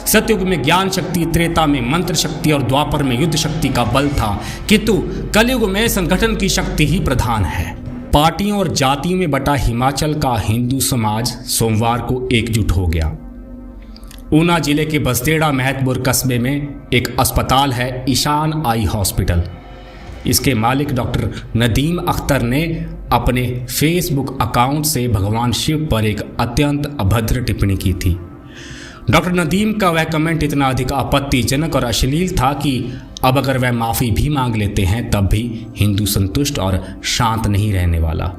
सतयुग में ज्ञान शक्ति, त्रेता में मंत्र शक्ति और द्वापर में युद्ध शक्ति का बल था, किंतु कलयुग में संगठन की शक्ति ही प्रधान है। पार्टियों और जातियों में बटा हिमाचल का हिंदू समाज सोमवार को एकजुट हो गया। ऊना जिले के बसदेड़ा महतपुर कस्बे में एक अस्पताल है, ईशान आई हॉस्पिटल। इसके मालिक डॉक्टर नदीम अख्तर ने अपने फेसबुक अकाउंट से भगवान शिव पर एक अत्यंत अभद्र टिप्पणी की थी। डॉक्टर नदीम का वह कमेंट इतना अधिक आपत्तिजनक और अश्लील था कि अब अगर वह माफ़ी भी मांग लेते हैं तब भी हिंदू संतुष्ट और शांत नहीं रहने वाला।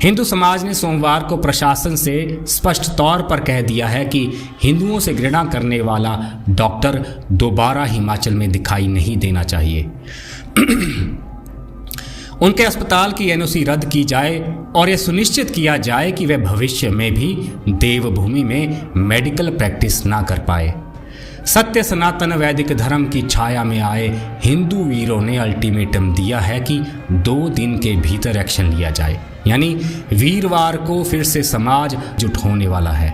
हिंदू समाज ने सोमवार को प्रशासन से स्पष्ट तौर पर कह दिया है कि हिंदुओं से घृणा करने वाला डॉक्टर दोबारा हिमाचल में दिखाई नहीं देना चाहिए। उनके अस्पताल की एनओसी रद्द की जाए और यह सुनिश्चित किया जाए कि वे भविष्य में भी देवभूमि में मेडिकल प्रैक्टिस ना कर पाए। सत्य सनातन वैदिक धर्म की छाया में आए हिंदू वीरों ने अल्टीमेटम दिया है कि 2 दिन के भीतर एक्शन लिया जाए, यानी वीरवार को फिर से समाज जुट होने वाला है।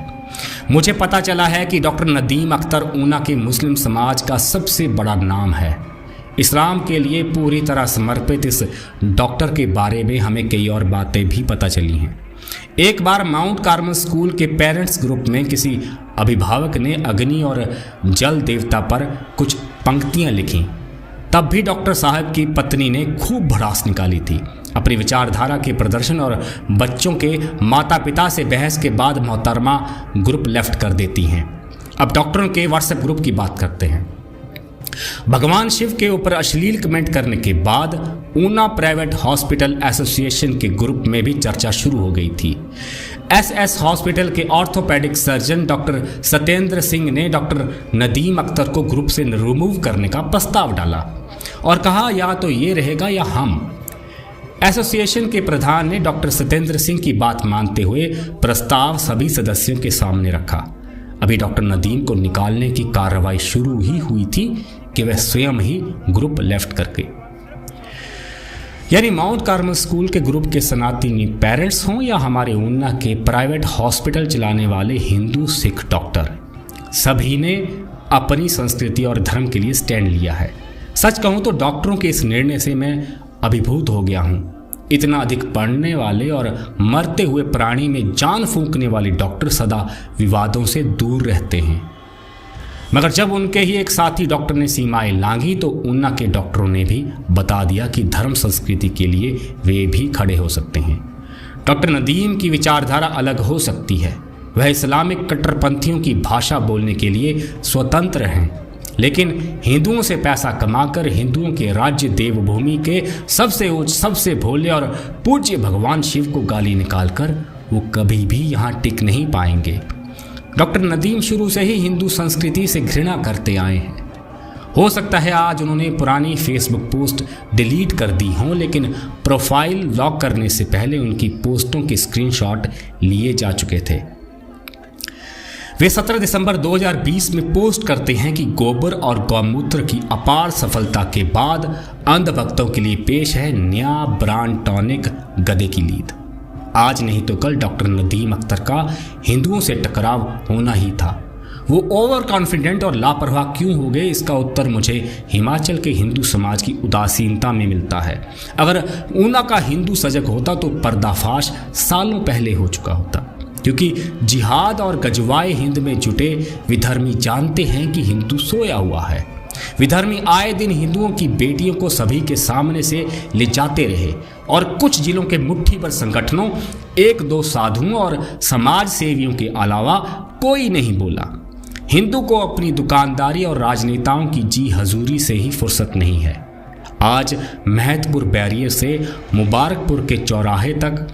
मुझे पता चला है कि डॉक्टर नदीम अख्तर ऊना के मुस्लिम समाज का सबसे बड़ा नाम है। इस्लाम के लिए पूरी तरह समर्पित इस डॉक्टर के बारे में हमें कई और बातें भी पता चली हैं। एक बार माउंट कार्मल स्कूल के पेरेंट्स ग्रुप में किसी अभिभावक ने अग्नि और जल देवता पर कुछ पंक्तियां लिखी। तब भी डॉक्टर साहब की पत्नी ने खूब भड़ास निकाली थी। अपनी विचारधारा के प्रदर्शन और बच्चों के माता पिता से बहस के बाद मोहतरमा ग्रुप लेफ्ट कर देती हैं। अब डॉक्टरों के व्हाट्सएप ग्रुप की बात करते हैं। भगवान शिव के ऊपर अश्लील कमेंट करने के बाद ऊना प्राइवेट हॉस्पिटल एसोसिएशन के ग्रुप में भी चर्चा शुरू हो गई थी। एसएस हॉस्पिटल के orthopaedic surgeon doctor Satyendra Singh ने डॉक्टर नदीम अख्तर को ग्रुप से रिमूव करने का प्रस्ताव डाला और कहा या तो ये रहेगा या हम। एसोसिएशन के प्रधान ने डॉक्टर सत्येंद्र सिंह की बात मानते हुए प्रस्ताव सभी सदस्यों के सामने रखा। अभी डॉक्टर नदीम को निकालने की कार्रवाई शुरू ही हुई थी कि वह स्वयं ही ग्रुप लेफ्ट करके, यानी माउंट कार्मल स्कूल के ग्रुप के सनातनी पेरेंट्स हों या हमारे ऊना के प्राइवेट हॉस्पिटल चलाने वाले हिंदू सिख डॉक्टर, सभी ने अपनी संस्कृति और धर्म के लिए स्टैंड लिया है। सच कहूं तो डॉक्टरों के इस निर्णय से मैं अभिभूत हो गया हूं। इतना अधिक पढ़ने वाले और मरते हुए प्राणी में जान फूंकने वाले डॉक्टर सदा विवादों से दूर रहते हैं, मगर जब उनके ही एक साथी डॉक्टर ने सीमाएं लांघी तो ऊना के डॉक्टरों ने भी बता दिया कि धर्म संस्कृति के लिए वे भी खड़े हो सकते हैं। डॉक्टर नदीम की विचारधारा अलग हो सकती है, वह इस्लामिक कट्टरपंथियों की भाषा बोलने के लिए स्वतंत्र हैं, लेकिन हिंदुओं से पैसा कमाकर हिंदुओं के राज्य देवभूमि के सबसे उच्च, सबसे भोले और पूज्य भगवान शिव को गाली निकालकर वो कभी भी यहाँ टिक नहीं पाएंगे। डॉक्टर नदीम शुरू से ही हिंदू संस्कृति से घृणा करते आए हैं। हो सकता है आज उन्होंने पुरानी फेसबुक पोस्ट डिलीट कर दी हों, लेकिन प्रोफाइल लॉक करने से पहले उनकी पोस्टों के स्क्रीनशॉट लिए जा चुके थे। वे 17 दिसंबर 2020 में पोस्ट करते हैं कि गोबर और गौमूत्र की अपार सफलता के बाद अंधभक्तों के लिए पेश है नया ब्रांड टॉनिक गधे की लीद। आज नहीं तो कल डॉक्टर नदीम अख्तर का हिंदुओं से टकराव होना ही था। वो ओवर कॉन्फिडेंट और लापरवाह क्यों हो गए, इसका उत्तर मुझे हिमाचल के हिंदू समाज की उदासीनता में मिलता है। अगर ऊना का हिंदू सजग होता तो पर्दाफाश सालों पहले हो चुका होता, क्योंकि जिहाद और गजवाए हिंद में जुटे विधर्मी जानते हैं कि हिंदू सोया हुआ है। विधर्मी आए दिन हिंदुओं की बेटियों को सभी के सामने से ले जाते रहे और कुछ जिलों के मुट्ठी भर संगठनों, 1-2 साधुओं और समाज सेवियों के अलावा कोई नहीं बोला। हिंदू को अपनी दुकानदारी और राजनेताओं की जी हजूरी से ही फुर्सत नहीं है। आज महतपुर बैरियर से मुबारकपुर के चौराहे तक,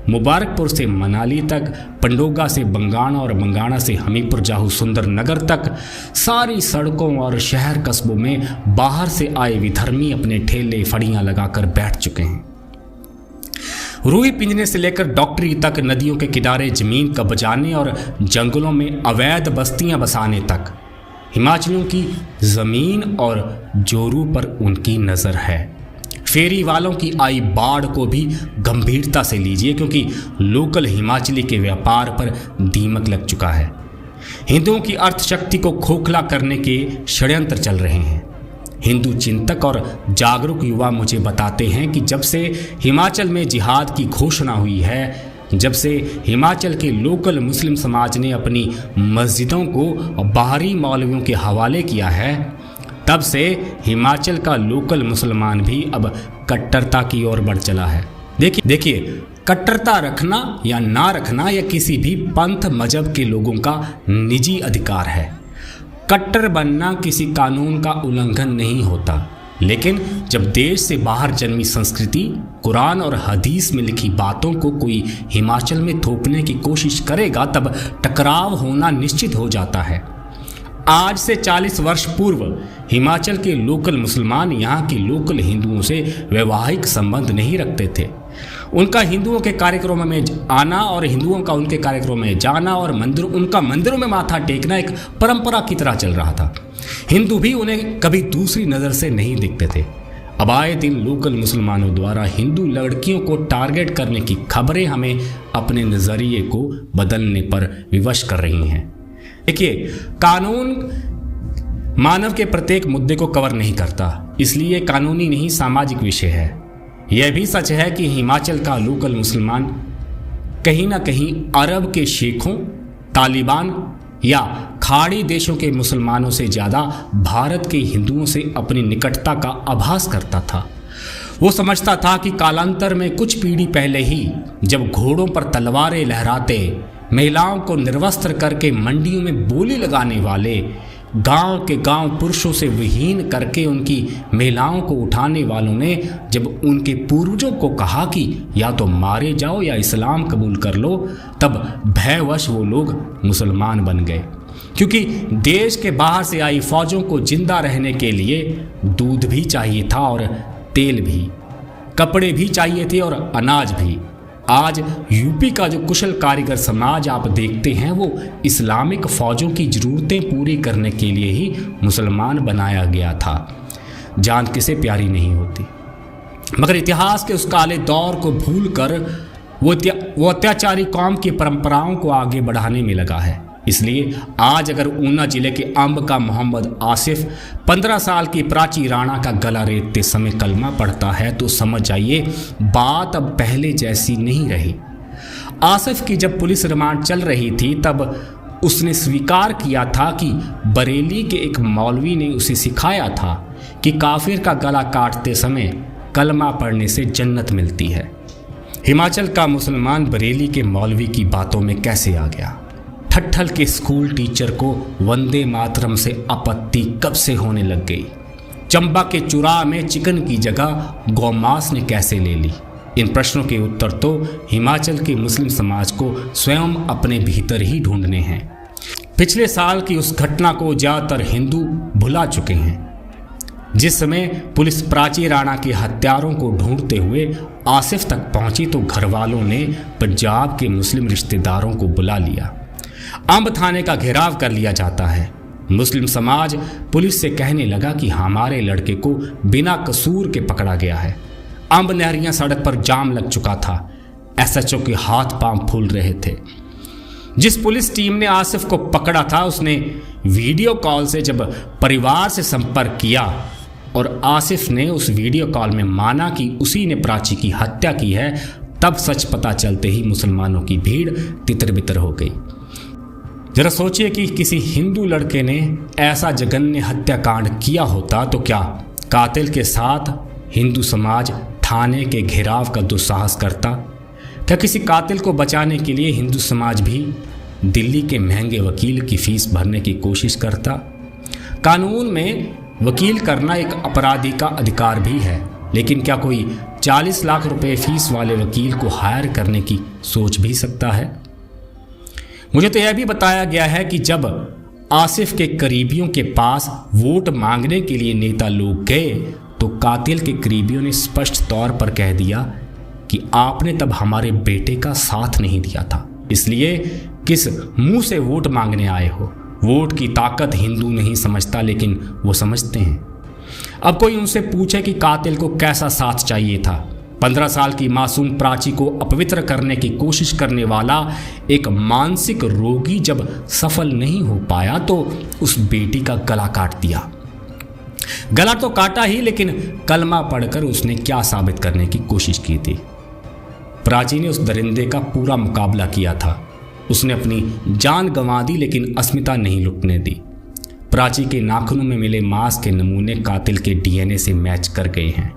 मुबारकपुर से मनाली तक, पंडोगा से बंगाणा और बंगाणा से हमीरपुर जाहू सुंदर नगर तक सारी सड़कों और शहर कस्बों में बाहर से आए विधर्मी अपने ठेले फड़ियां लगाकर बैठ चुके हैं। रूई पिंजने से लेकर डॉक्टरी तक, नदियों के किनारे जमीन कब्जाने और जंगलों में अवैध बस्तियां बसाने तक हिमाचलियों की जमीन और जोरू पर उनकी नज़र है। फेरी वालों की आई बाढ़ को भी गंभीरता से लीजिए, क्योंकि लोकल हिमाचली के व्यापार पर दीमक लग चुका है। हिंदुओं की अर्थशक्ति को खोखला करने के षड्यंत्र चल रहे हैं। हिंदू चिंतक और जागरूक युवा मुझे बताते हैं कि जब से हिमाचल में जिहाद की घोषणा हुई है, जब से हिमाचल के लोकल मुस्लिम समाज ने अपनी मस्जिदों को बाहरी मौलवियों के हवाले किया है, तब से हिमाचल का लोकल मुसलमान भी अब कट्टरता की ओर बढ़ चला है। देखिए, कट्टरता रखना या ना रखना यह किसी भी पंथ मजहब के लोगों का निजी अधिकार है। कट्टर बनना किसी कानून का उल्लंघन नहीं होता, लेकिन जब देश से बाहर जन्मी संस्कृति, कुरान और हदीस में लिखी बातों को कोई हिमाचल में थोपने की कोशिश करेगा, तब टकराव होना निश्चित हो जाता है। आज से 40 वर्ष पूर्व हिमाचल के लोकल मुसलमान यहाँ के लोकल हिंदुओं से वैवाहिक संबंध नहीं रखते थे। उनका हिंदुओं के कार्यक्रमों में आना और हिंदुओं का उनके कार्यक्रमों में जाना और उनका मंदिरों में माथा टेकना एक परंपरा की तरह चल रहा था। हिंदू भी उन्हें कभी दूसरी नज़र से नहीं दिखते थे। अब आए दिन लोकल मुसलमानों द्वारा हिंदू लड़कियों को टारगेट करने की खबरें हमें अपने नज़रिए को बदलने पर विवश कर रही हैं। देखिए, कानून मानव के प्रत्येक मुद्दे को कवर नहीं करता, इसलिए कानूनी नहीं सामाजिक विषय है। यह भी सच है कि हिमाचल का लोकल मुसलमान कहीं ना कहीं अरब के शेखों, तालिबान या खाड़ी देशों के मुसलमानों से ज़्यादा भारत के हिंदुओं से अपनी निकटता का आभास करता था। वो समझता था कि कालांतर में कुछ पीढ़ी पहले ही जब घोड़ों पर तलवारें लहराते, महिलाओं को निर्वस्त्र करके मंडियों में बोली लगाने वाले, गांव के गांव पुरुषों से विहीन करके उनकी महिलाओं को उठाने वालों ने जब उनके पूर्वजों को कहा कि या तो मारे जाओ या इस्लाम कबूल कर लो, तब भयवश वो लोग मुसलमान बन गए। क्योंकि देश के बाहर से आई फौजों को जिंदा रहने के लिए दूध भी चाहिए था और तेल भी, कपड़े भी चाहिए थे और अनाज भी। आज यूपी का जो कुशल कारीगर समाज आप देखते हैं, वो इस्लामिक फ़ौजों की ज़रूरतें पूरी करने के लिए ही मुसलमान बनाया गया था। जान किसे प्यारी नहीं होती, मगर इतिहास के उस काले दौर को भूलकर वो अत्याचारी कौम की परंपराओं को आगे बढ़ाने में लगा है। इसलिए आज अगर ऊना जिले के अंब का मोहम्मद आसिफ 15 साल की प्राची राणा का गला रेतते समय कलमा पढ़ता है, तो समझ जाइए बात अब पहले जैसी नहीं रही। आसिफ की जब पुलिस रिमांड चल रही थी, तब उसने स्वीकार किया था कि बरेली के एक मौलवी ने उसे सिखाया था कि काफिर का गला काटते समय कलमा पढ़ने से जन्नत मिलती है। हिमाचल का मुसलमान बरेली के मौलवी की बातों में कैसे आ गया? ठट्ठल के स्कूल टीचर को वंदे मातरम से आपत्ति कब से होने लग गई? चंबा के चुराह में चिकन की जगह गौमांस ने कैसे ले ली? इन प्रश्नों के उत्तर तो हिमाचल के मुस्लिम समाज को स्वयं अपने भीतर ही ढूंढने हैं। पिछले साल की उस घटना को ज़्यादातर हिंदू भुला चुके हैं। जिस समय पुलिस प्राची राणा के हत्यारों को ढूंढते हुए आसिफ तक पहुंची, तो घरवालों ने पंजाब के मुस्लिम रिश्तेदारों को बुला लिया। अंब थाने का घेराव कर लिया जाता है। मुस्लिम समाज पुलिस से कहने लगा कि हमारे लड़के को बिना कसूर के पकड़ा गया है। अंब नहरिया सड़क पर जाम लग चुका था। एसएचओ के हाथ पांव फूल रहे थे। जिस पुलिस टीम ने आसिफ को पकड़ा था, उसने वीडियो कॉल से जब परिवार से संपर्क किया और आसिफ ने उस वीडियो कॉल में माना कि उसी ने प्राची की हत्या की है, तब सच पता चलते ही मुसलमानों की भीड़ तितर बितर हो गई। जरा सोचिए कि किसी हिंदू लड़के ने ऐसा जघन्य हत्याकांड किया होता तो क्या कातिल के साथ हिंदू समाज थाने के घेराव का दुस्साहस करता? क्या किसी कातिल को बचाने के लिए हिंदू समाज भी दिल्ली के महंगे वकील की फीस भरने की कोशिश करता? कानून में वकील करना एक अपराधी का अधिकार भी है, लेकिन क्या कोई 40 लाख रुपए फीस वाले वकील को हायर करने की सोच भी सकता है? मुझे तो यह भी बताया गया है कि जब आसिफ के करीबियों के पास वोट मांगने के लिए नेता लोग गए, तो कातिल के करीबियों ने स्पष्ट तौर पर कह दिया कि आपने तब हमारे बेटे का साथ नहीं दिया था, इसलिए किस मुंह से वोट मांगने आए हो? वोट की ताकत हिंदू नहीं समझता, लेकिन वो समझते हैं। अब कोई उनसे पूछे कि कातिल को कैसा साथ चाहिए था, 15 साल की मासूम प्राची को अपवित्र करने की कोशिश करने वाला एक मानसिक रोगी जब सफल नहीं हो पाया तो उस बेटी का गला काट दिया। गला तो काटा ही, लेकिन कलमा पढ़कर उसने क्या साबित करने की कोशिश की थी। प्राची ने उस दरिंदे का पूरा मुकाबला किया था। उसने अपनी जान गंवा दी, लेकिन अस्मिता नहीं लुटने दी। प्राची के नाखूनों में मिले मांस के नमूने कातिल के डीएनए से मैच कर गए हैं।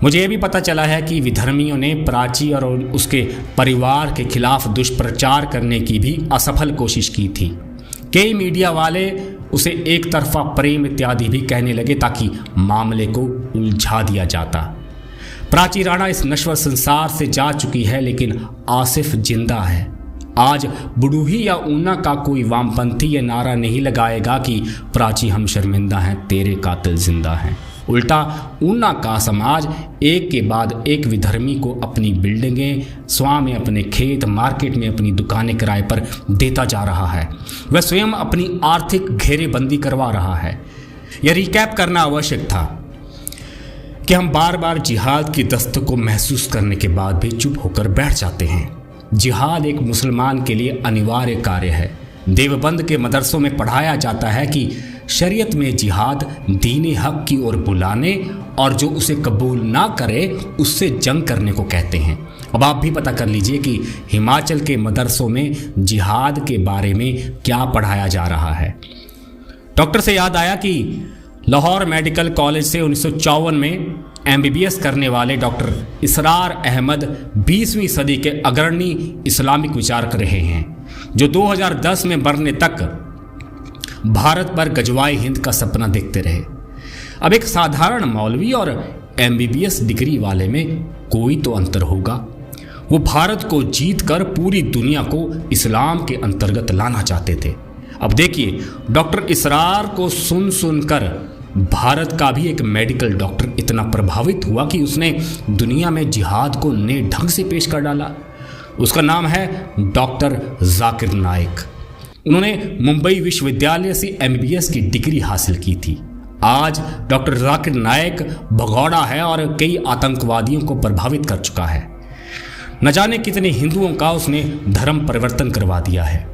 मुझे यह भी पता चला है कि विधर्मियों ने प्राची और उसके परिवार के खिलाफ दुष्प्रचार करने की भी असफल कोशिश की थी। कई मीडिया वाले उसे एक तरफा प्रेम इत्यादि भी कहने लगे ताकि मामले को उलझा दिया जाता। प्राची राणा इस नश्वर संसार से जा चुकी है, लेकिन आसिफ जिंदा है। आज बुडूही या ऊना का कोई वामपंथी ये नारा नहीं लगाएगा कि प्राची हम शर्मिंदा हैं, तेरे कातिल जिंदा हैं। उल्टा ऊना का समाज एक के बाद एक विधर्मी को अपनी बिल्डिंगें, स्वां में अपने खेत, मार्केट में अपनी दुकानें किराए पर देता जा रहा है। वह स्वयं अपनी आर्थिक घेरेबंदी करवा रहा है। यह रिकैप करना आवश्यक था कि हम बार बार जिहाद की दस्तक को महसूस करने के बाद भी चुप होकर बैठ जाते हैं। जिहाद एक मुसलमान के लिए अनिवार्य कार्य है। देवबंद के मदरसों में पढ़ाया जाता है कि शरीयत में जिहाद दीन हक की ओर बुलाने और जो उसे कबूल ना करे उससे जंग करने को कहते हैं। अब आप भी पता कर लीजिए कि हिमाचल के मदरसों में जिहाद के बारे में क्या पढ़ाया जा रहा है। डॉक्टर से याद आया कि लाहौर मेडिकल कॉलेज से 1954 में MBBS करने वाले डॉक्टर इसरार अहमद 20वीं सदी के अग्रणी इस्लामिक विचारक रहे हैं, जो 2010 में मरने तक भारत पर गजवाए हिंद का सपना देखते रहे। अब एक साधारण मौलवी और MBBS डिग्री वाले में कोई तो अंतर होगा। वो भारत को जीतकर पूरी दुनिया को इस्लाम के अंतर्गत लाना चाहते थे। अब देखिए, डॉक्टर इसरार को सुनकर भारत का भी एक मेडिकल डॉक्टर इतना प्रभावित हुआ कि उसने दुनिया में जिहाद को नए ढंग से पेश कर डाला। उसका नाम है डॉक्टर जाकिर नाइक। उन्होंने मुंबई विश्वविद्यालय से MBBS की डिग्री हासिल की थी। आज डॉक्टर जाकिर नाइक भगौड़ा है और कई आतंकवादियों को प्रभावित कर चुका है। न जाने कितने हिंदुओं का उसने धर्म परिवर्तन करवा दिया है।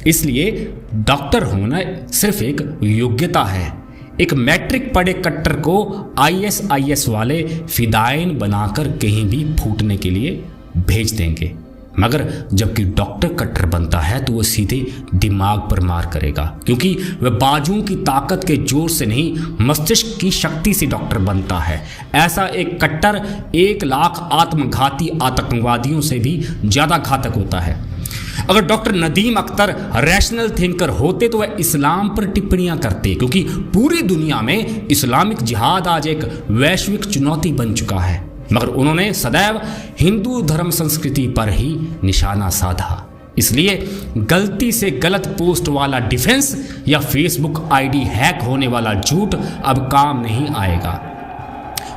इसलिए डॉक्टर होना सिर्फ एक योग्यता है। एक मैट्रिक पढ़े कट्टर को ISIS वाले फिदायन बनाकर कहीं भी फूटने के लिए भेज देंगे, मगर जबकि डॉक्टर कट्टर बनता है तो वो सीधे दिमाग पर मार करेगा, क्योंकि वह बाजुओं की ताकत के जोर से नहीं, मस्तिष्क की शक्ति से डॉक्टर बनता है। ऐसा एक कट्टर 1 लाख आत्मघाती आतंकवादियों से भी ज़्यादा घातक होता है। अगर doctor Nadeem Akhtar rational thinker होते तो वह इस्लाम पर टिप्पणियां करते, क्योंकि पूरी दुनिया में इस्लामिक जिहाद आज एक वैश्विक चुनौती बन चुका है, मगर उन्होंने सदैव हिंदू धर्म संस्कृति पर ही निशाना साधा। इसलिए गलती से गलत पोस्ट वाला डिफेंस या फेसबुक ID हैक होने वाला झूठ अब काम नहीं आएगा।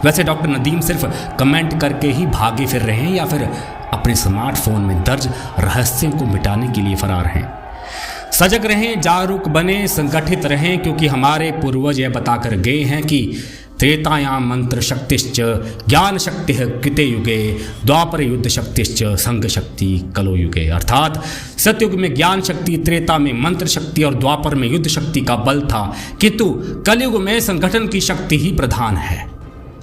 वैसे डॉक्टर नदीम सिर्फ कमेंट करके ही भागे फिर रहे हैं या फिर अपने स्मार्टफोन में दर्ज रहस्यों को मिटाने के लिए फरार हैं। सजग रहें, जागरूक बने, संगठित रहें, क्योंकि हमारे पूर्वज यह बताकर गए हैं कि त्रेतायां मंत्र शक्तिश्च ज्ञान शक्ति कृते युगे द्वापर युद्ध शक्तिश्च संघ शक्ति कलो युगे। अर्थात सतयुग में ज्ञान शक्ति, त्रेता में मंत्र शक्ति और द्वापर में युद्ध शक्ति का बल था, किंतु कलयुग में संगठन की शक्ति ही प्रधान है।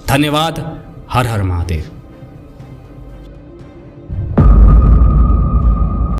धन्यवाद। हर हर महादेव।